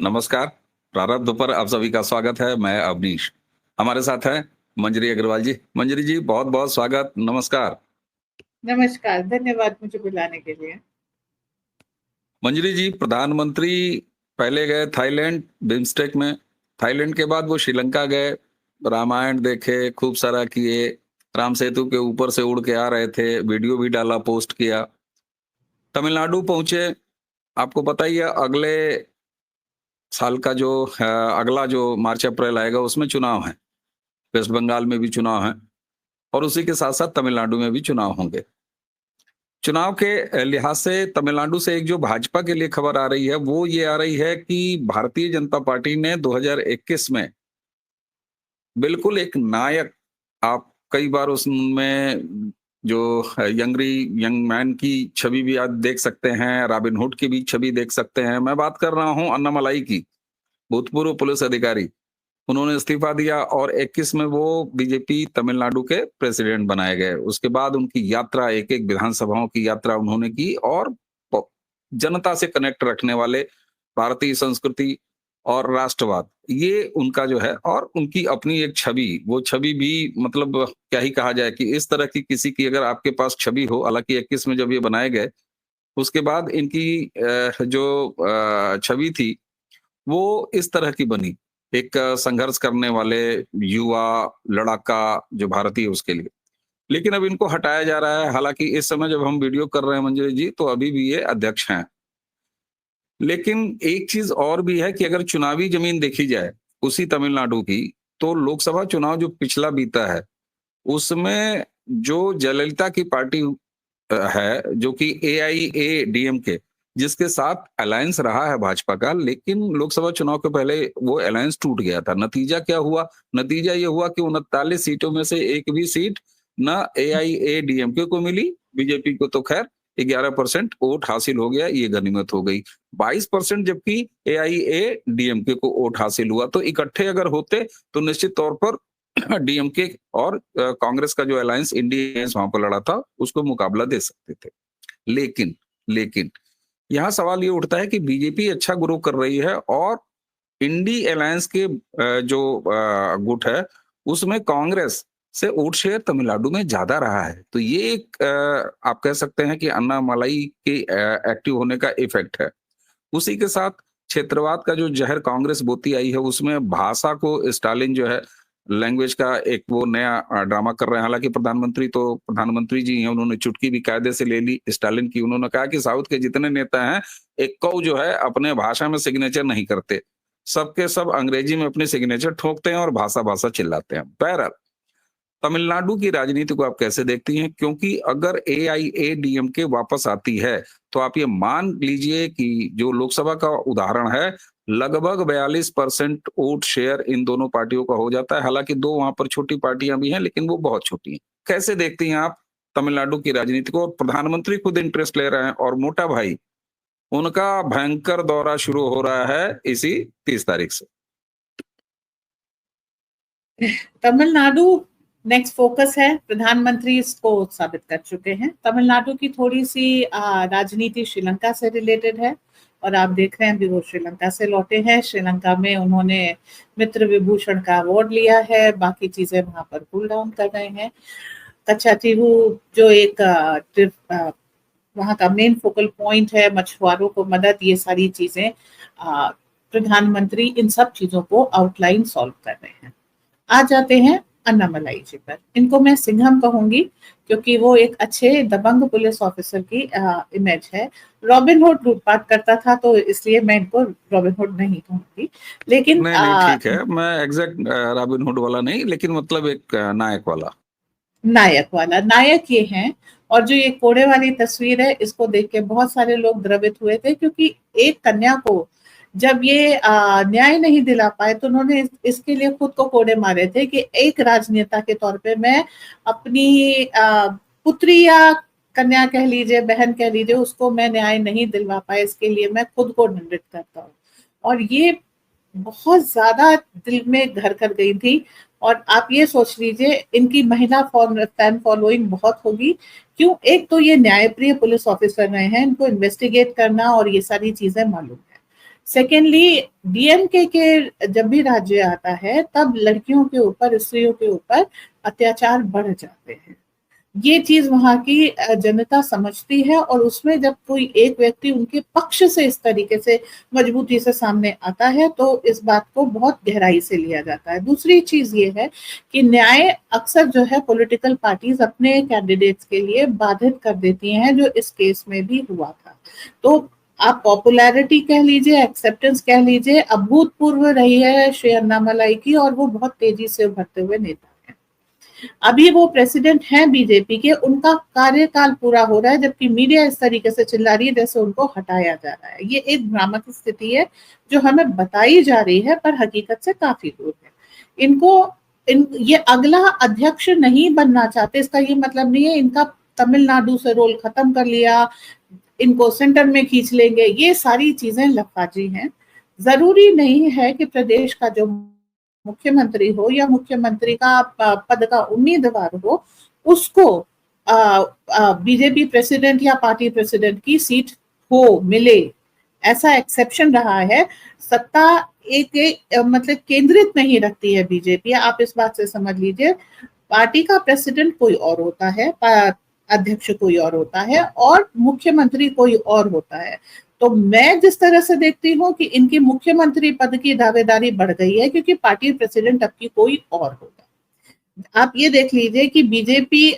नमस्कार। प्रारब्ध पर आप सभी का स्वागत है। मैं अवनीश। हमारे साथ हैं मंजरी अग्रवाल जी। मंजरी जी, बहुत-बहुत स्वागत। नमस्कार। नमस्कार, धन्यवाद मुझे बुलाने के लिए। मंजरी जी, प्रधानमंत्री पहले गए थाईलैंड बिम्स्टेक में। थाईलैंड के बाद वो श्रीलंका गए, रामायण देखे, खूब सारा किए, राम सेतु के ऊपर से उड़ के आ रहे थे, वीडियो भी डाला, पोस्ट किया। तमिलनाडु पहुंचे, आपको पता ही है अगले साल का जो अगला जो मार्च अप्रैल आएगा उसमें चुनाव है। वेस्ट बंगाल में भी चुनाव है और उसी के साथ-साथ तमिलनाडु में भी चुनाव होंगे। चुनाव के लिहाज से तमिलनाडु से एक जो भाजपा के लिए खबर आ रही है, वो ये आ रही है कि भारतीय जनता पार्टी ने 2021 में बिल्कुल एक नायक, आप कई बार उसमें जो यंग मैन की छवि भी आप देख सकते हैं, रॉबिन हुड की भी छवि देख सकते हैं। मैं बात कर रहा हूँ अन्नामलाई की, भूतपूर्व पुलिस अधिकारी। उन्होंने इस्तीफा दिया और 21 में वो बीजेपी तमिलनाडु के प्रेसिडेंट बनाए गए। उसके बाद उनकी यात्रा, एक-एक विधानसभाओं की यात्रा उन्होंने की और प जनता से कनेक्ट रखने वाले भारतीय संस्कृति और राष्ट्रवाद, ये उनका जो है और उनकी अपनी एक छवि, वो छवि भी मतलब क्या ही कहा जाए कि इस तरह की किसी की अगर आपके पास छवि हो, हालाँकि 21 में जब ये बनाए गए, उसके बाद इनकी जो छवि थी वो इस तरह की बनी, एक संघर्ष करने वाले युवा लड़ाका जो भारतीय उसके लिए। लेकिन अब इनको हटाया जा रहा है, हालाँकि इस समय जब हम वीडियो कर रहे हैं मंजरी जी, तो अभी भी ये अध्यक्ष हैं। लेकिन एक चीज़ और भी है कि अगर चुनावी ज़मीन देखी जाए, उसी तमिलनाडु की, तो लोकसभा चुनाव जो पिछला बीता है, उसमें जो जयललिता की पार्टी है, जो कि एआईएडीएमके, जिसके साथ अलायंस रहा है भाजपा का, लेकिन लोकसभा चुनाव के पहले वो अलायंस टूट गया था। नतीजा क्या हुआ? नतीजा ये हुआ कि 39 सीटों में से एक भी सीट ना एआईएडीएमके को मिली, बीजेपी को तो खैर 11% वोट हासिल हो गया, ये गनीमत हो गई। 22% जबकि एआईएडीएमके को वोट हासिल हुआ, तो इकट्ठे अगर होते, तो निश्चित तौर पर डीएमके और कांग्रेस का जो अलायंस इंडिया वहां पर लड़ा था, उसको मुकाबला दे सकते थे। लेकिन लेकिन यहाँ सवाल ये उठता है कि बीजेपी अच्छा ग्रो कर रही है और इंडी अलायंस के जो गुट है, उसमें कांग्रेस से वोट शेयर तमिलनाडु में ज्यादा रहा है। तो ये एक आप कह सकते हैं कि अन्नामलाई के एक्टिव होने का इफेक्ट है। उसी के साथ क्षेत्रवाद का जो जहर कांग्रेस बोती आई है, उसमें भाषा को स्टालिन जो है, लैंग्वेज का एक वो नया ड्रामा कर रहे हैं। हालाँकि प्रधानमंत्री जी हैं, उन्होंने चुटकी भी कायदे से ले ली स्टालिन की। उन्होंने कहा कि साउथ के जितने नेता हैं, एक कौ जो है अपने भाषा में सिग्नेचर नहीं करते। सब के सब अंग्रेजी में अपने सिग्नेचर ठोकते हैं और भाषा-भाषा चिल्लाते हैं। बहरहाल, तमिलनाडु की राजनीति को आप कैसे देखती हैं? क्योंकि अगर एआईएडीएमके वापस आती है, तो आप ये मान लीजिए कि जो लोकसभा का उदाहरण है, लगभग 42% वोट शेयर इन दोनों पार्टियों का हो जाता है। हालाँकि 2 वहाँ पर छोटी पार्टियाँ भी हैं, लेकिन वो बहुत छोटी हैं। कैसे देखती हैं आप तमिलनाडु की राजनीति को? और प्रधानमंत्री खुद इंटरेस्ट ले रहे हैं और मोटा भाई, उनका भयंकर दौरा शुरू हो रहा है इसी 30 तारीख से। तमिलनाडु नेक्स्ट फोकस है। प्रधानमंत्री इसको साबित कर चुके हैं। तमिलनाडु की थोड़ी सी राजनीति श्रीलंका से रिलेटेड है और आप देख रहे हैं अभी वो श्रीलंका से लौटे हैं। श्रीलंका में उन्होंने मित्र विभूषण का अवार्ड लिया है, बाकी चीजें वहां पर कूल डाउन कर रहे हैं। कच्चाटीहू जो एक वहाँ का मेन फोकल पॉइंट है, मछुआरों को मदद, ये सारी चीजें प्रधानमंत्री इन सब चीजों को आउटलाइन सॉल्व कर रहे हैं। आ जाते हैं अन्नामलाई जी पर। इनको मैं सिंघम कहूंगी क्योंकि वो एक अच्छे दबंग पुलिस ऑफिसर की इमेज है। रॉबिन हुड लूटपाट करता था, तो इसलिए मैं इनको रॉबिन हुड नहीं कहूंगी, लेकिन नहीं, नहीं, ठीक है। मैं एग्ज़ैक्ट रॉबिन हुड वाला नहीं, लेकिन मतलब एक नायक वाला। नायक वाला नायक ये हैं। और जो ये कोड़े वाली तस्वीर है, इसको देख के बहुत सारे लोग द्रवित हुए थे, क्योंकि एक कन्या को जब ये न्याय नहीं दिला पाए, तो उन्होंने इसके लिए खुद को कोड़े मारे थे कि एक राजनेता के तौर पे मैं अपनी पुत्री या कन्या कह लीजिए, बहन कह लीजिए, उसको मैं न्याय नहीं दिलवा पाया, इसके लिए मैं खुद को दंडित करता हूँ। और ये बहुत ज्यादा दिल में घर कर गई थी। और आप ये सोच लीजिए, इनकी महिला फैन फॉलोइंग बहुत होगी। क्यों? एक तो ये न्यायप्रिय पुलिस ऑफिसर रहे हैं, इनको इन्वेस्टिगेट करना और ये सारी चीजें मालूम है। सेकेंडली, डीएमके के जब भी राज्य आता है तब लड़कियों के ऊपर, स्त्रियों के ऊपर अत्याचार बढ़ जाते हैं। ये चीज वहां की जनता समझती है, और उसमें जब कोई एक व्यक्ति उनके पक्ष से इस तरीके से मजबूती से सामने आता है तो इस बात को बहुत गहराई से लिया जाता है। दूसरी चीज ये है कि न्याय अक्सर जो है पॉलिटिकल पार्टीज अपने कैंडिडेट्स के लिए बाधित कर देती हैं, जो इस केस में भी हुआ था। तो आप पॉपुलैरिटी कह लीजिए, एक्सेप्टेंस कह लीजिए, अभूतपूर्व रही है श्री अन्नामलाई की, और वो बहुत तेजी से उभरते हुए नेता हैं। अभी वो प्रेसिडेंट हैं बीजेपी के, उनका कार्यकाल पूरा हो रहा है, जबकि मीडिया इस तरीके से चिल्ला रही है जैसे उनको हटाया जा रहा है। ये एक भ्रामक स्थिति है जो हमें बताई जा रही है, पर हकीकत से काफी दूर है। ये अगला अध्यक्ष नहीं बनना चाहते, इसका ये मतलब नहीं है इनका तमिलनाडु से रोल खत्म कर लिया, इनको सेंटर में खींच लेंगे। ये सारी चीजें लफाजी हैं। जरूरी नहीं है कि प्रदेश का जो मुख्यमंत्री हो या मुख्यमंत्री का पद का उम्मीदवार हो उसको बीजेपी प्रेसिडेंट या पार्टी प्रेसिडेंट की सीट हो, मिले। ऐसा एक्सेप्शन रहा है। सत्ता मतलब केंद्रित नहीं रखती है बीजेपी, आप इस बात से समझ लीजिए। पार्टी का प्रेसिडेंट कोई और होता है, अध्यक्ष कोई और होता है, और मुख्यमंत्री कोई और होता है। तो मैं जिस तरह से देखती हूँ कि इनकी मुख्यमंत्री पद की दावेदारी बढ़ गई है, क्योंकि पार्टी प्रेसिडेंट अब की कोई और होगा। आप ये देख लीजिए कि बीजेपी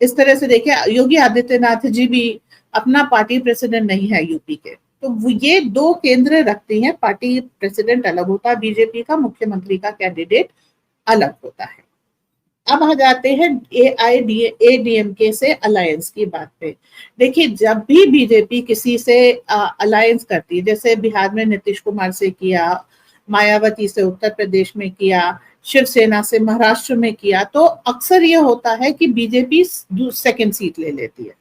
इस तरह से देखिए, योगी आदित्यनाथ जी भी अपना पार्टी प्रेसिडेंट नहीं है यूपी के। तो ये दो केंद्र रखती हैं, पार्टी प्रेसिडेंट अलग होता है बीजेपी का, मुख्यमंत्री का कैंडिडेट अलग होता है। अब आ जाते हैं एआईएडीएमके से अलायंस की बात पे। देखिए, जब भी बीजेपी किसी से अलायंस करती है, जैसे बिहार में नीतीश कुमार से किया, मायावती से उत्तर प्रदेश में किया, शिवसेना से महाराष्ट्र में किया, तो अक्सर ये होता है कि बीजेपी सेकंड सीट ले लेती है।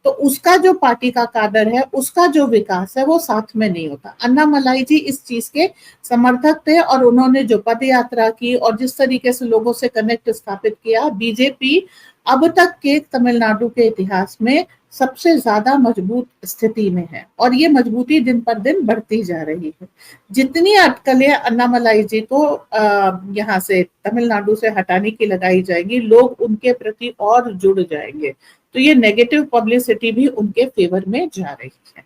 तो उसका जो पार्टी का काडर है, उसका जो विकास है, वो साथ में नहीं होता। अन्नामलाई जी इस चीज के समर्थक थे, और उन्होंने जो पद यात्रा की और जिस तरीके से लोगों से कनेक्ट स्थापित किया, बीजेपी अब तक के तमिलनाडु के इतिहास में सबसे ज्यादा मजबूत स्थिति में है, और ये मजबूती दिन पर दिन बढ़ती जा रही है। जितनी अटकलें अन्नामलाई जी को यहाँ से तमिलनाडु से हटाने की लगाई जाएंगी, लोग उनके प्रति और जुड़ जाएंगे, तो ये नेगेटिव पब्लिसिटी भी उनके फेवर में जा रही है।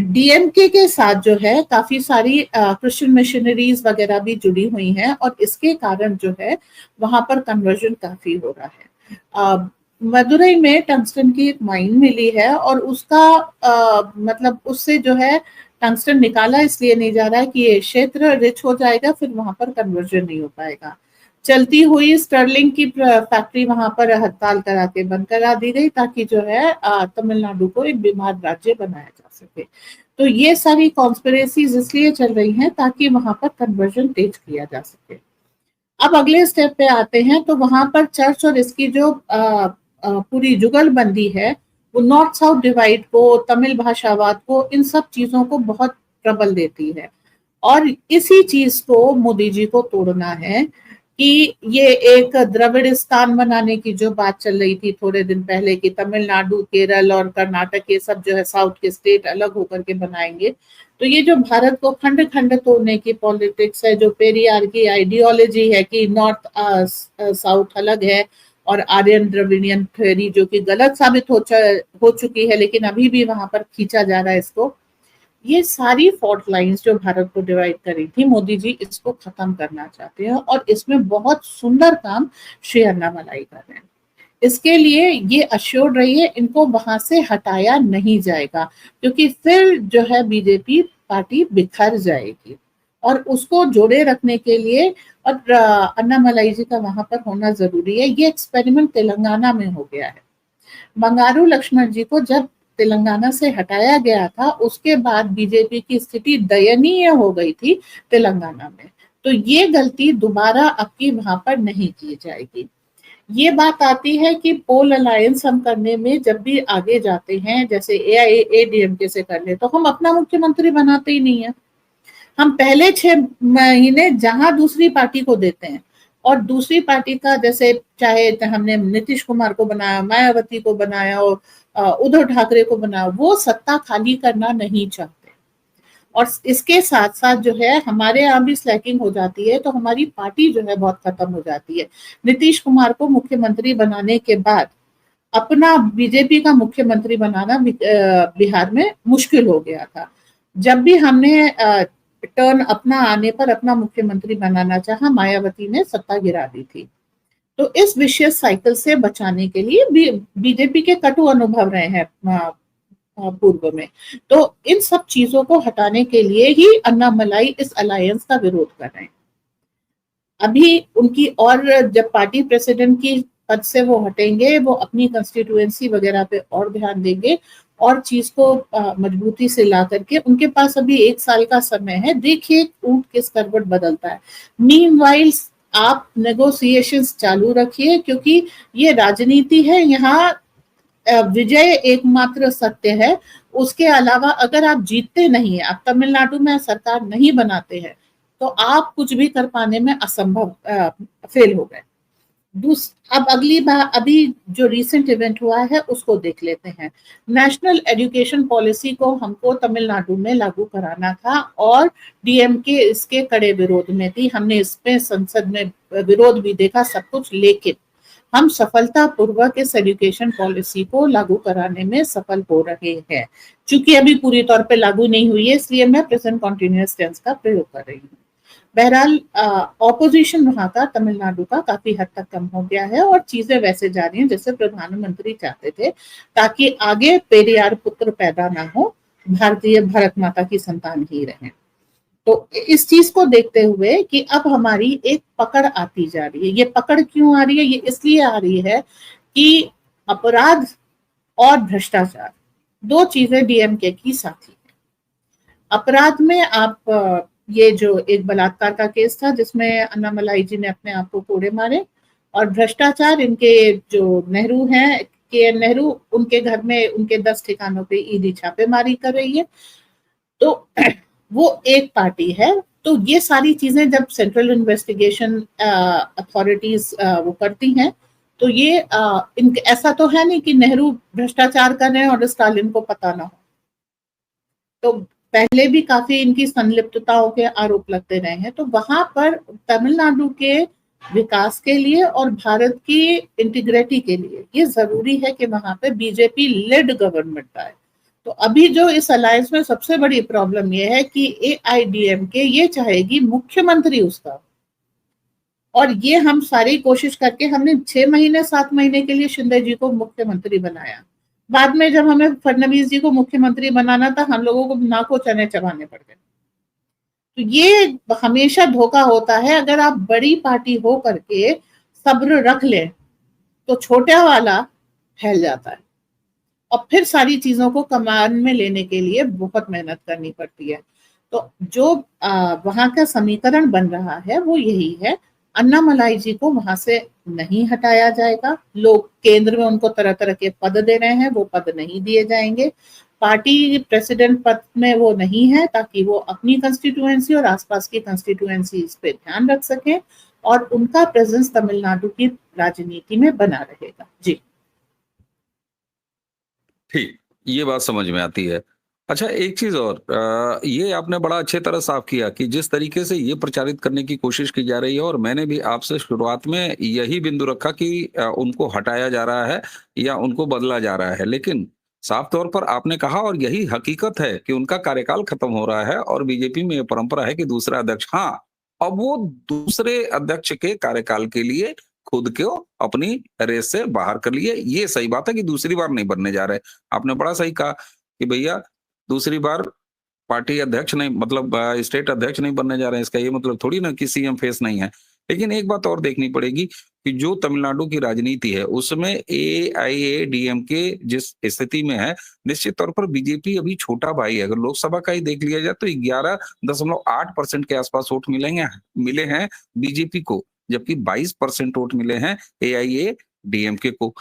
डीएमके के साथ जो है काफी सारी क्रिश्चियन मिशनरीज वगैरह भी जुड़ी हुई हैं, और इसके कारण जो है वहां पर कन्वर्जन काफी हो रहा है। मदुरई में टंगस्टन की एक माइन मिली है, और उसका मतलब उससे जो है टंगस्टन निकाला इसलिए नहीं जा रहा है कि ये क्षेत्र रिच हो जाएगा, फिर वहां पर कन्वर्जन नहीं हो पाएगा। चलती हुई स्टर्लिंग की फैक्ट्री वहां पर हड़ताल करा के बंद करा दी गई, ताकि जो है तमिलनाडु को एक बीमार राज्य बनाया जा सके। तो ये सारी कॉन्स्पिरेसीज इसलिए चल रही हैं ताकि वहां पर कन्वर्जन तेज किया जा सके। अब अगले स्टेप पे आते हैं, तो वहां पर चर्च और इसकी जो पूरी जुगलबंदी है, वो नॉर्थ साउथ डिवाइड को, तमिल भाषावाद को, इन सब चीजों को बहुत प्रबल देती है। और इसी चीज को मोदी जी को तोड़ना है कि ये एक द्रविड़स्तान बनाने की जो बात चल रही थी थोड़े दिन पहले, कि तमिलनाडु, केरल और कर्नाटक ये सब जो है साउथ के स्टेट अलग होकर के बनाएंगे। तो ये जो भारत को खंड खंड तोड़ने की पॉलिटिक्स है, जो पेरियार की आइडियोलॉजी है कि नॉर्थ साउथ अलग है, और आर्यन द्रविडियन थ्योरी जो कि गलत साबित हो चुकी है, लेकिन अभी भी वहां पर खींचा जा रहा है इसको। ये सारी फॉल्ट लाइंस जो भारत को डिवाइड करी थी, मोदी जी इसको खत्म करना चाहते हैं, और इसमें बहुत सुंदर काम श्री अन्नामलाई कर रहे हैं। इसके लिए ये अश्योर्ड रहिए, इनको वहां से हटाया नहीं जाएगा, क्योंकि फिर जो है बीजेपी पार्टी बिखर जाएगी, और उसको जोड़े रखने के लिए और अन्नामलाई जी का वहां पर होना जरूरी है। ये एक्सपेरिमेंट तेलंगाना में हो गया है। बंगारू लक्ष्मण जी को जब तेलंगाना से हटाया गया था, उसके बाद बीजेपी की स्थिति दयनीय हो गई थी तेलंगाना में। तो ये गलती दोबारा अब की वहां पर नहीं की जाएगी। ये बात आती है कि पोल अलायंस हम करने में जब भी आगे जाते हैं, जैसे एआईएडीएमके से कर ले, तो हम अपना मुख्यमंत्री बनाते ही नहीं है। हम पहले 6 महीने जहां दूसरी पार्टी को देते हैं, और दूसरी पार्टी का, जैसे चाहे हमने नीतीश कुमार को बनाया, मायावती को बनाया, और उद्धव ठाकरे को बनाया, वो सत्ता खाली करना नहीं चाहते। और इसके साथ साथ जो है हमारे यहाँ भी स्लैकिंग हो जाती है, तो हमारी पार्टी जो है बहुत खत्म हो जाती है। नीतीश कुमार को मुख्यमंत्री बनाने के बाद अपना बीजेपी का मुख्यमंत्री बनाना बिहार में मुश्किल हो गया था। जब भी हमने टर्न अपना आने पर अपना मुख्यमंत्री बनाना चाहा, मायावती ने सत्ता गिरा दी थी। तो इस विशेष साइकिल से बचाने के लिए बीजेपी के कटु अनुभव रहे हैं पूर्व में, तो इन सब चीजों को हटाने के लिए ही अन्नामलाई इस अलायंस का विरोध कर रहे हैं। अभी उनकी, और जब पार्टी प्रेसिडेंट की पद से वो हटेंगे, वो अपनी कंस्टिट्यूएंसी वगैरह पे और ध्यान देंगे और चीज को मजबूती से ला करके, उनके पास अभी 1 साल का समय है, देखिए ऊंट किस करवट बदलता है। मीनवाइल आप नेगोशिएशंस चालू रखिए, क्योंकि ये राजनीति है, यहाँ विजय एकमात्र सत्य है। उसके अलावा अगर आप जीतते नहीं है, आप तमिलनाडु में सरकार नहीं बनाते हैं, तो आप कुछ भी कर पाने में असंभव फेल हो गए। अब अगली बार, अभी जो रिसेंट इवेंट हुआ है उसको देख लेते हैं। नेशनल एजुकेशन पॉलिसी को हमको तमिलनाडु में लागू कराना था और डीएमके इसके कड़े विरोध में थी। हमने इसमें संसद में विरोध भी देखा, सब कुछ, लेकिन हम सफलतापूर्वक इस एजुकेशन पॉलिसी को लागू कराने में सफल हो रहे हैं। चूंकि अभी पूरी तौर पे लागू नहीं हुई है, इसलिए मैं प्रेजेंट कॉन्टिन्यूअस टेंस का प्रयोग कर रही हूँ। बहरहाल ऑपोजिशन वहां का, तमिलनाडु का, काफी हद तक कम हो गया है और चीजें वैसे जा रही हैं जैसे प्रधानमंत्री चाहते थे, ताकि आगे पेरियार पुत्र पैदा ना हो, भारत माता की संतान ही रहे। तो इस चीज को देखते हुए कि अब हमारी एक पकड़ आती जा रही है। ये पकड़ क्यों आ रही है? ये इसलिए आ रही है कि अपराध और भ्रष्टाचार, 2 चीजें डीएमके की साथी है। अपराध में आप ये जो एक बलात्कार का केस था जिसमें अन्नामलाई जी ने अपने आप को कोड़े मारे, और भ्रष्टाचार, इनके जो नेहरू हैं, के नेहरू, उनके घर में उनके 10 ठिकानों पे ईडी छापेमारी कर रही है। तो वो एक पार्टी है। तो ये सारी चीजें जब सेंट्रल इन्वेस्टिगेशन अथॉरिटीज वो करती हैं, तो ये ऐसा तो है नहीं कि नेहरू भ्रष्टाचार कर रहे हैं और स्टालिन को पता ना हो। तो पहले भी काफी इनकी संलिप्तताओं के आरोप लगते रहे हैं। तो वहां पर तमिलनाडु के विकास के लिए और भारत की इंटीग्रिटी के लिए ये जरूरी है कि वहां पे बीजेपी लेड गवर्नमेंट आए। तो अभी जो इस अलायंस में सबसे बड़ी प्रॉब्लम ये है कि एआईडीएमके ये चाहेगी मुख्यमंत्री उसका, और ये हम सारी कोशिश करके हमने 6 महीने 7 महीने के लिए शिंदे जी को मुख्यमंत्री बनाया। बाद में जब हमें फडणवीस जी को मुख्यमंत्री बनाना था, हम लोगों को नाको चने चबाने पड़ गए। तो ये हमेशा धोखा होता है। अगर आप बड़ी पार्टी हो करके सब्र रख लें तो छोटा वाला फैल जाता है और फिर सारी चीजों को कमान में लेने के लिए बहुत मेहनत करनी पड़ती है। तो जो वहां का समीकरण बन रहा है वो यही है, अन्नामलाई जी को वहां से नहीं हटाया जाएगा। लोग केंद्र में उनको तरह तरह के पद दे रहे हैं, वो पद नहीं दिए जाएंगे। पार्टी प्रेसिडेंट पद में वो नहीं है, ताकि वो अपनी कंस्टिट्यूएंसी और आसपास की कंस्टिट्यूएंसी पे ध्यान रख सकें और उनका प्रेजेंस तमिलनाडु की राजनीति में बना रहेगा। जी ठीक, ये बात समझ में आती है। अच्छा, एक चीज और, ये आपने बड़ा अच्छे तरह साफ किया कि जिस तरीके से ये प्रचारित करने की कोशिश की जा रही है, और मैंने भी आपसे शुरुआत में यही बिंदु रखा कि उनको हटाया जा रहा है या उनको बदला जा रहा है, लेकिन साफ तौर पर आपने कहा और यही हकीकत है कि उनका कार्यकाल खत्म हो रहा है और बीजेपी में ये परंपरा है कि दूसरा अध्यक्ष, हाँ, अब वो दूसरे अध्यक्ष के कार्यकाल के लिए खुद को अपनी रेस से बाहर कर लिए। ये सही बात है कि दूसरी बार नहीं बनने जा रहे। आपने बड़ा सही कहा कि भैया दूसरी बार पार्टी अध्यक्ष नहीं, मतलब स्टेट अध्यक्ष नहीं बनने जा रहे हैं। इसका ये मतलब थोड़ी ना कि सीएम फेस नहीं है। लेकिन एक बात और देखनी पड़ेगी कि जो तमिलनाडु की राजनीति है उसमें एआईएडीएमके जिस स्थिति में है, निश्चित तौर पर बीजेपी अभी छोटा भाई है। अगर लोकसभा का ही देख लिया जाए तो 11.8% के आसपास वोट मिले हैं बीजेपी को, जबकि 22% वोट मिले हैं एआईएडीएमके को।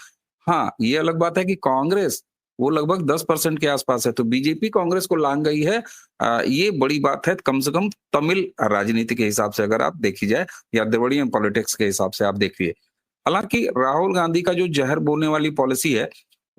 हाँ, ये अलग बात है कि कांग्रेस वो लगभग 10% के आसपास है, तो बीजेपी कांग्रेस को लांग गई है। ये बड़ी बात है, कम से कम तमिल राजनीति के हिसाब से अगर आप देखी जाए, या द्रविड़ियन पॉलिटिक्स के हिसाब से आप देखिए। हालांकि राहुल गांधी का जो जहर बोलने वाली पॉलिसी है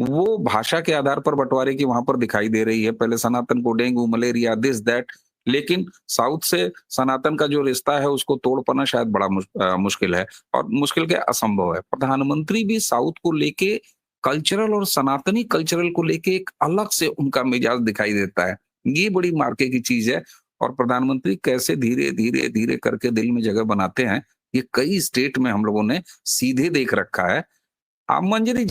वो भाषा के आधार पर बंटवारे की वहां पर दिखाई दे रही है। पहले सनातन को डेंगू, मलेरिया, दिस दैट, लेकिन साउथ से सनातन का जो रिश्ता है उसको तोड़ पाना शायद बड़ा मुश्किल है, और मुश्किल क्या, असंभव है। प्रधानमंत्री भी साउथ को लेके कल्चरल और सनातनी कल्चरल को लेके एक अलग से उनका मिजाज दिखाई देता है। ये बड़ी मार्के की चीज है। और प्रधानमंत्री कैसे धीरे धीरे धीरे करके दिल में जगह बनाते हैं, ये कई स्टेट में हम लोगों ने सीधे देख रखा है। आप मंजरी,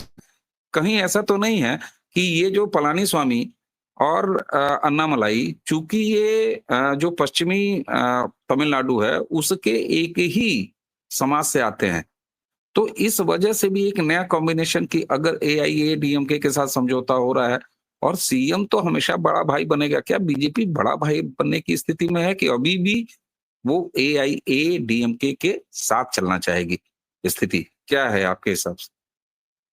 कहीं ऐसा तो नहीं है कि ये जो पलानी स्वामी और अन्नामलाई, चूंकि ये जो पश्चिमी तमिलनाडु है उसके एक ही समाज से आते हैं, तो इस वजह से भी एक नया कॉम्बिनेशन की अगर एआईएडीएमके के साथ समझौता हो रहा है, और सीएम तो हमेशा बड़ा भाई बनेगा, क्या बीजेपी बड़ा भाई बनने की स्थिति में है कि अभी भी वो एआईएडीएमके के साथ चलना चाहेगी? स्थिति क्या है आपके हिसाब से?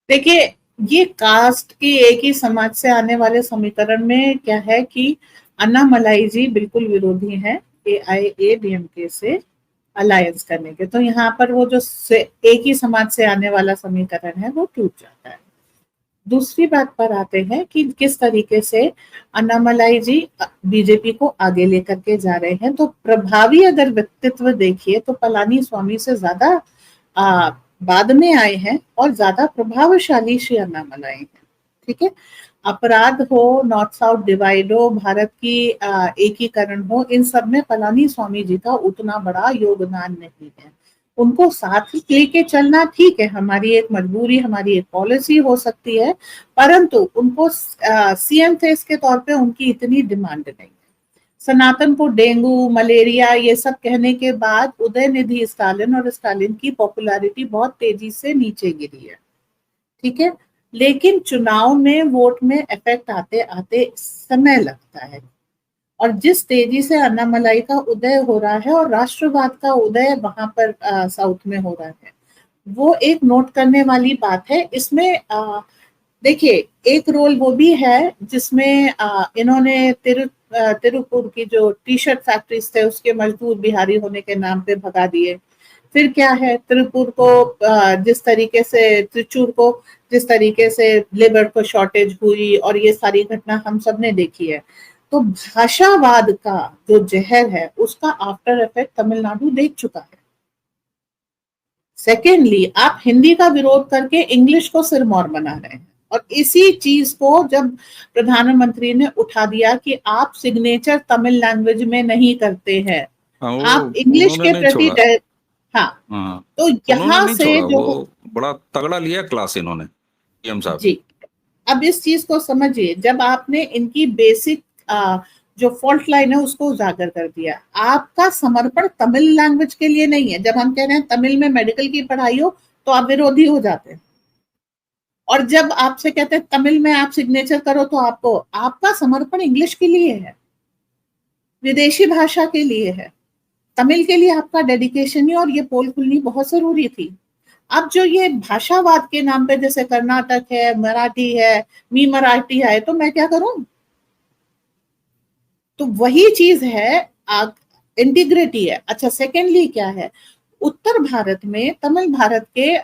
देखिए, ये कास्ट की एक ही समाज से आने वाले समीकरण में क्या है कि अन्नामलाई जी बिल्कुल विरोधी हैं एआईएडीएमके से अलायंस करने के। तो यहाँ पर वो जो एक ही समाज से आने वाला समीकरण है वो टूट जाता है। दूसरी बात पर आते हैं कि किस तरीके से अन्नामलाई जी बीजेपी को आगे लेकर के जा रहे हैं। तो प्रभावी अगर व्यक्तित्व देखिए तो पलानी स्वामी से ज्यादा बाद में आए हैं और ज्यादा प्रभावशाली श्री अन्नामलाई हैं। ठीक है, अपराध हो, नॉर्थ साउथ डिवाइड हो, भारत की एकीकरण हो, इन सब में पलानी स्वामी जी का उतना बड़ा योगदान नहीं है। उनको साथ लेके चलना ठीक है, हमारी एक मजबूरी, हमारी एक पॉलिसी हो सकती है, परंतु उनको सीएम फेस के तौर पे उनकी इतनी डिमांड नहीं है। सनातन को डेंगू, मलेरिया ये सब कहने के बाद उदयनिधि स्टालिन और स्टालिन की पॉपुलैरिटी बहुत तेजी से नीचे गिरी है। ठीक है, लेकिन चुनाव में वोट में इफेक्ट आते आते समय लगता है, और जिस तेजी से अन्नामलाई का उदय हो रहा है और राष्ट्रवाद का उदय वहां पर साउथ में हो रहा है, वो एक नोट करने वाली बात है। इसमें देखिए, एक रोल वो भी है जिसमें इन्होंने तिरुपुर की जो टी शर्ट फैक्ट्रीज थे उसके मजदूर बिहारी होने के नाम पे भगा दिए। फिर क्या है, त्रिपुर को जिस तरीके से, त्रिचूर को जिस तरीके से लेबर को शॉर्टेज हुई, और ये सारी घटना हम सब ने देखी है। तो भाषावाद का जो जहर है उसका आफ्टर इफेक्ट तमिलनाडु देख चुका है। सेकेंडली, आप हिंदी का विरोध करके इंग्लिश को सिरमौर बना रहे हैं, और इसी चीज को जब प्रधानमंत्री ने उठा दिया कि आप सिग्नेचर तमिल लैंग्वेज में नहीं करते हैं, आप इंग्लिश उन्होंने के नहीं प्रति छोड़ा। हाँ, हाँ, तो उन्होंने यहां नहीं से छोड़ा, जो वो बड़ा तगड़ा लिया क्लास इन्होंने, पीएम साहब। जी, अब इस चीज को समझिए, जब आपने इनकी बेसिक जो फॉल्ट लाइन है उसको उजागर कर दिया, आपका समर्पण तमिल लैंग्वेज के लिए नहीं है। जब हम कह रहे हैं तमिल में मेडिकल की पढ़ाई हो तो आप विरोधी हो जाते हैं, और जब आपसे कहते हैं तमिल में आप सिग्नेचर करो तो आपको, आपका समर्पण इंग्लिश के लिए है, विदेशी भाषा के लिए है। तमिल के लिए आपका डेडिकेशन ही, और ये पोल खुलनी बहुत जरूरी थी। अब जो ये भाषावाद के नाम पे, जैसे कर्नाटक है, मराठी है, मी मराठी है, तो मैं क्या करूं? तो वही चीज है, इंटीग्रिटी है। अच्छा, सेकेंडली क्या है, उत्तर भारत में तमिल भारत के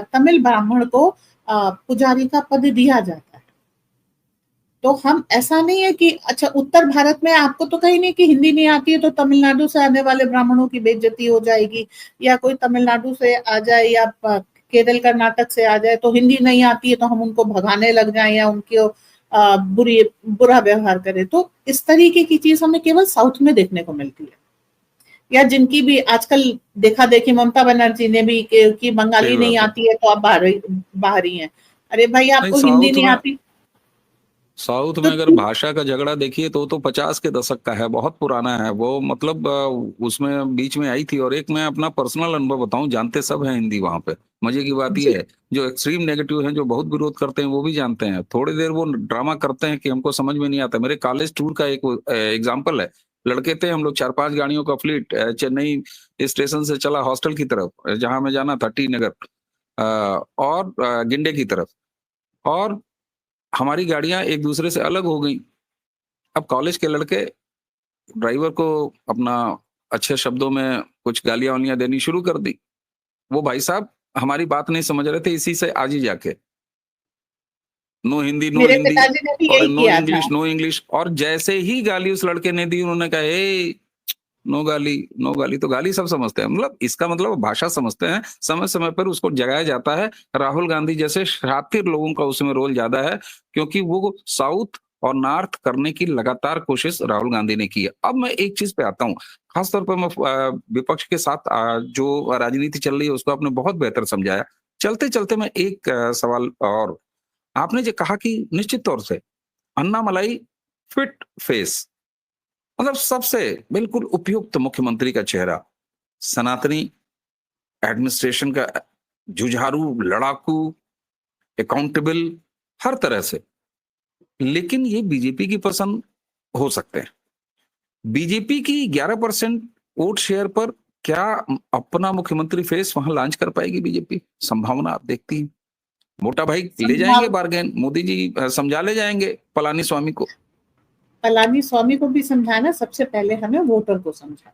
तमिल ब्राह्मण को पुजारी का पद दिया जाता है। तो हम, ऐसा नहीं है कि अच्छा उत्तर भारत में आपको तो कहीं नहीं कि हिंदी नहीं आती है तो तमिलनाडु से आने वाले ब्राह्मणों की बेइज्जती हो जाएगी, या कोई तमिलनाडु से आ जाए या केरल कर्नाटक से आ जाए तो हिंदी नहीं आती है तो हम उनको भगाने लग जाए या उनके बुरा व्यवहार करें। तो इस तरीके की चीज हमें केवल साउथ में देखने को मिलती है। या जिनकी भी आजकल देखा देखी, ममता बनर्जी ने भी कि बंगाली सही नहीं बात है। आती है तो आप बाहरी हैं। अरे भाई, नहीं, आपको हिंदी नहीं आती साउथ तो में अगर भाषा का झगड़ा देखिए तो 50 के दशक का है, बहुत पुराना है वो। मतलब उसमें बीच में आई थी। और एक मैं अपना पर्सनल अनुभव बताऊं, जानते सब हैं हिंदी वहां पे। मजे की बात जी, ये है, जो एक्सट्रीम नेगेटिव हैं, जो बहुत विरोध करते हैं, वो भी जानते हैं। थोड़ी देर वो ड्रामा करते हैं कि हमको समझ में नहीं आता। मेरे कॉलेज टूर का एक एग्जाम्पल है। लड़के थे हम लोग, 4-5 गाड़ियों का फ्लीट, चेन्नई स्टेशन से चला हॉस्टल की तरफ, जहां मैं जाना था, टी नगर, और गिंडे की तरफ। और हमारी गाड़ियां एक दूसरे से अलग हो गई। अब कॉलेज के लड़के ड्राइवर को अपना अच्छे शब्दों में कुछ गालियां वालियां देनी शुरू कर दी। वो भाई साहब हमारी बात नहीं समझ रहे थे, इसी से आज ही जाके नो हिंदी नो मेरे हिंदी पिताजी ने भी और यही नो किया था। English no English. और जैसे ही गाली उस लड़के ने दी, उन्होंने कहा ए नो गाली नो गाली। तो गाली सब समझते हैं, मतलब इसका मतलब वो भाषा समझते हैं। समय समय पर उसको जगाया जाता है। राहुल गांधी जैसे शातिर लोगों का उसमें रोल ज्यादा है, क्योंकि वो साउथ और नॉर्थ करने की लगातार कोशिश राहुल गांधी ने की है। अब मैं एक चीज पे आता हूँ, खासतौर पर मैं विपक्ष के साथ जो राजनीति चल रही है उसको आपने बहुत बेहतर समझाया। चलते चलते मैं एक सवाल, और आपने जो कहा कि निश्चित तौर से अन्नामलाई फिट फेस, मतलब सबसे बिल्कुल उपयुक्त मुख्यमंत्री का चेहरा, सनातनी एडमिनिस्ट्रेशन का, जुझारू, लड़ाकू, अकाउंटेबल, हर तरह से। लेकिन ये बीजेपी की पसंद हो सकते हैं। बीजेपी की 11% वोट शेयर पर क्या अपना मुख्यमंत्री फेस वहां लॉन्च कर पाएगी बीजेपी? संभावना आप देखती हैं? मोटा भाई ले जाएंगे संभाव बार्गेन, मोदी जी समझा ले जाएंगे पलानी स्वामी को। पलानी स्वामी को भी समझाना, सबसे पहले हमें वोटर को समझाना।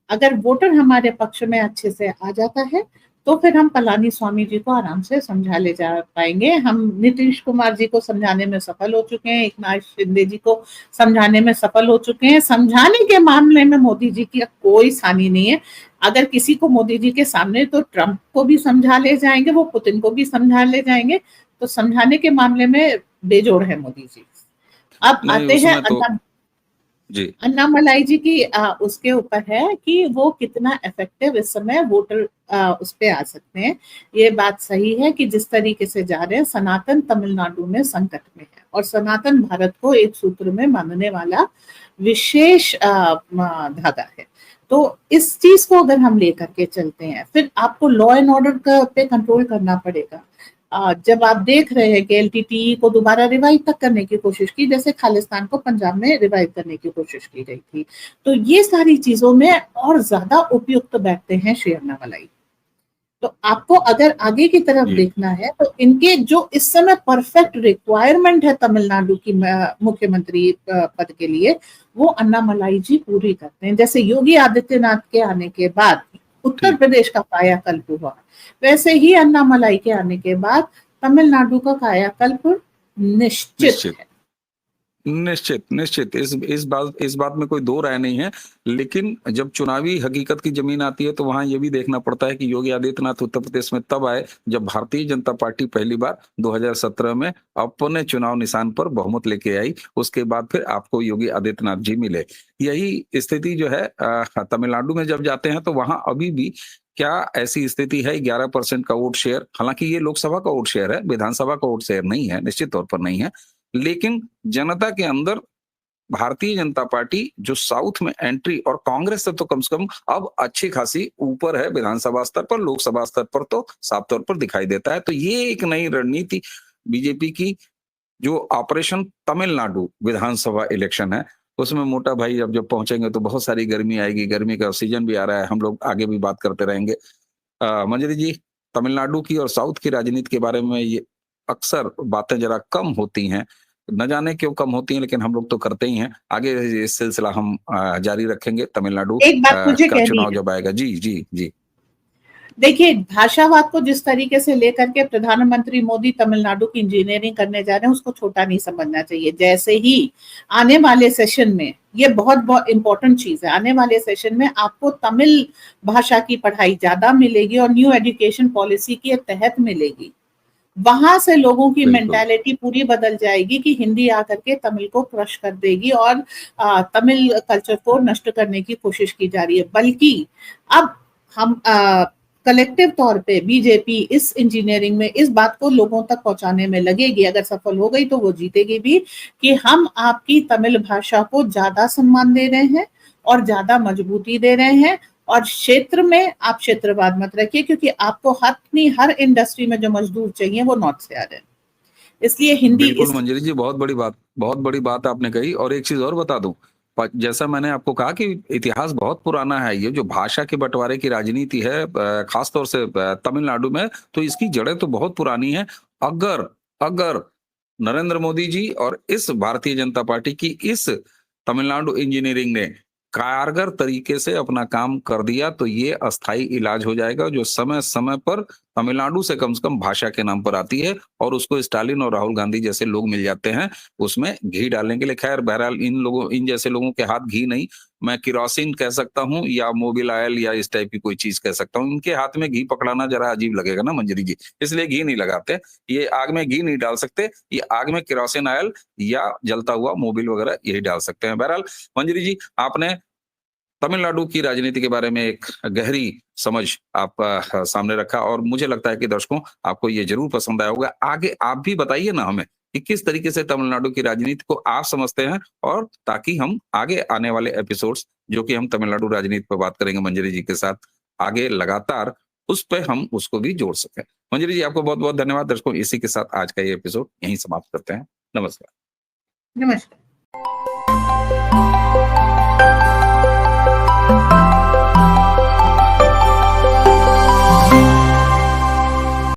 अगर वोटर हमारे पक्ष में अच्छे से आ जाता है तो फिर हम पलानी स्वामी जी को आराम से समझा ले जा पाएंगे। हम नीतीश कुमार जी को समझाने में सफल हो चुके हैं, एकनाथ शिंदे जी को समझाने में सफल हो चुके हैं। समझाने के मामले में मोदी जी की कोई सानी नहीं है। अगर किसी को मोदी जी के सामने, तो ट्रंप को भी समझा ले जाएंगे, वो पुतिन को भी समझा ले जाएंगे। तो समझाने के मामले में बेजोड़ है मोदी जी। अब नहीं आते हैं उसमें तो जी अन्नामलाई जी की उसके ऊपर है कि वो कितना इफेक्टिव इस समय वोटर उस पे आ सकते हैं। ये बात सही है कि जिस तरीके से जा रहे हैं, सनातन तमिलनाडु में संकट में है और सनातन भारत को एक सूत्र में बांधने वाला विशेष धागा है। तो इस चीज को अगर हम लेकर के चलते हैं, फिर आपको लॉ एंड ऑर्डर पे कंट्रोल करना पड़ेगा। जब आप देख रहे हैं कि एलटीटीई को दोबारा रिवाइव तक करने की कोशिश की, जैसे खालिस्तान को पंजाब में रिवाइव करने की कोशिश की गई थी, तो ये सारी चीजों में और ज्यादा उपयुक्त बैठते हैं श्री अन्नामलाई। तो आपको अगर आगे की तरफ जी देखना है तो इनके जो इस समय परफेक्ट रिक्वायरमेंट है तमिलनाडु की मुख्यमंत्री पद के लिए, वो अन्नामलाई जी पूरी करते हैं। जैसे योगी आदित्यनाथ के आने के बाद उत्तर ठीक, प्रदेश का कायाकल्प हुआ, वैसे ही अन्नामलाई के आने के बाद तमिलनाडु का कायाकल्प निश्चित निश्चित है। निश्चित निश्चित, इस बात में कोई दो राय नहीं है। लेकिन जब चुनावी हकीकत की जमीन आती है तो वहां ये भी देखना पड़ता है कि योगी आदित्यनाथ उत्तर प्रदेश में तब आए जब भारतीय जनता पार्टी पहली बार 2017 में अपने चुनाव निशान पर बहुमत लेके आई। उसके बाद फिर आपको योगी आदित्यनाथ जी मिले। यही स्थिति जो है तमिलनाडु में जब जाते हैं तो वहां अभी भी क्या ऐसी स्थिति है? 11% का वोट शेयर, हालांकि ये लोकसभा का वोट शेयर है, विधानसभा का वोट शेयर नहीं है, निश्चित तौर पर नहीं है। लेकिन जनता के अंदर भारतीय जनता पार्टी जो साउथ में एंट्री, और कांग्रेस से तो कम से कम अब अच्छी खासी ऊपर है विधानसभा स्तर पर, लोकसभा स्तर पर तो साफ तौर पर दिखाई देता है। तो ये एक नई रणनीति बीजेपी की, जो ऑपरेशन तमिलनाडु विधानसभा इलेक्शन है, उसमें मोटा भाई अब जब पहुंचेंगे तो बहुत सारी गर्मी आएगी। गर्मी का सीजन भी आ रहा है, हम लोग आगे भी बात करते रहेंगे। मंजरी जी, तमिलनाडु की और साउथ की राजनीति के बारे में ये अक्सर बातें जरा कम होती हैं, न जाने क्यों कम होती हैं, लेकिन हम लोग तो करते ही हैं। आगे ये सिलसिला हम जारी रखेंगे तमिलनाडु एक बात मुझे का कहनी चुनाव है, जब आएगा। जी जी जी देखिए भाषावाद को जिस तरीके से लेकर के प्रधानमंत्री मोदी तमिलनाडु की इंजीनियरिंग करने जा रहे हैं, उसको छोटा नहीं समझना चाहिए। जैसे ही आने वाले सेशन में, ये बहुत बहुत इंपॉर्टेंट चीज है, आने वाले सेशन में आपको तमिल भाषा की पढ़ाई ज्यादा मिलेगी और न्यू एजुकेशन पॉलिसी के तहत मिलेगी। वहां से लोगों की बिल्कुल मेंटालिटी पूरी बदल जाएगी कि हिंदी आकर के तमिल को क्रश कर देगी और तमिल कल्चर को नष्ट करने की कोशिश की जा रही है। बल्कि अब हम कलेक्टिव तौर पे बीजेपी इस इंजीनियरिंग में इस बात को लोगों तक पहुंचाने में लगेगी, अगर सफल हो गई तो वो जीतेगी भी, कि हम आपकी तमिल भाषा को ज्यादा सम्मान दे रहे हैं और ज्यादा मजबूती दे रहे हैं। और क्षेत्र में आप क्षेत्रवाद मत रखिए, क्योंकि आपको हर इंडस्ट्री में जो मजदूर चाहिए वो नॉर्थ से आ रहे हैं, इसलिए हिंदी बिल्कुल इस मंजरी जी, बहुत बड़ी बात आपने कही। और एक चीज और बता दूं, जैसा मैंने आपको कहा कि इतिहास बहुत पुराना है। ये जो भाषा के बंटवारे की राजनीति है खासतौर से तमिलनाडु में, तो इसकी जड़ें तो बहुत पुरानी है। अगर अगर नरेंद्र मोदी जी और इस भारतीय जनता पार्टी की इस तमिलनाडु इंजीनियरिंग ने कारगर तरीके से अपना काम कर दिया तो ये अस्थाई इलाज हो जाएगा, जो समय समय पर तमिलनाडु से कम भाषा के नाम पर आती है और उसको स्टालिन और राहुल गांधी जैसे लोग मिल जाते हैं उसमें घी डालने के लिए। खैर बहरहाल इन जैसे लोगों के हाथ घी नहीं, मैं किरोसिन कह सकता हूँ या मोबिल ऑयल या इस टाइप की कोई चीज कह सकता हूँ। इनके हाथ में घी पकड़ाना जरा अजीब लगेगा ना मंजरी जी, इसलिए घी नहीं लगाते। ये आग में घी नहीं डाल सकते, ये आग में किरोसिन ऑयल या जलता हुआ मोबिल वगैरह यही डाल सकते हैं। बहरहाल मंजरी जी, आपने तमिलनाडु की राजनीति के बारे में एक गहरी समझ आपका सामने रखा और मुझे लगता है कि दर्शकों आपको ये जरूर पसंद आया होगा। आगे आप भी बताइए ना हमें कि किस तरीके से तमिलनाडु की राजनीति को आप समझते हैं, और ताकि हम आगे आने वाले एपिसोड्स जो कि हम तमिलनाडु राजनीति पर बात करेंगे मंजरी जी के साथ आगे लगातार, उस पे हम उसको भी जोड़ सकें। मंजरी जी, आपको बहुत बहुत धन्यवाद। दर्शकों, इसी के साथ आज का ये एपिसोड यहीं समाप्त करते हैं। नमस्कार। नमस्कार।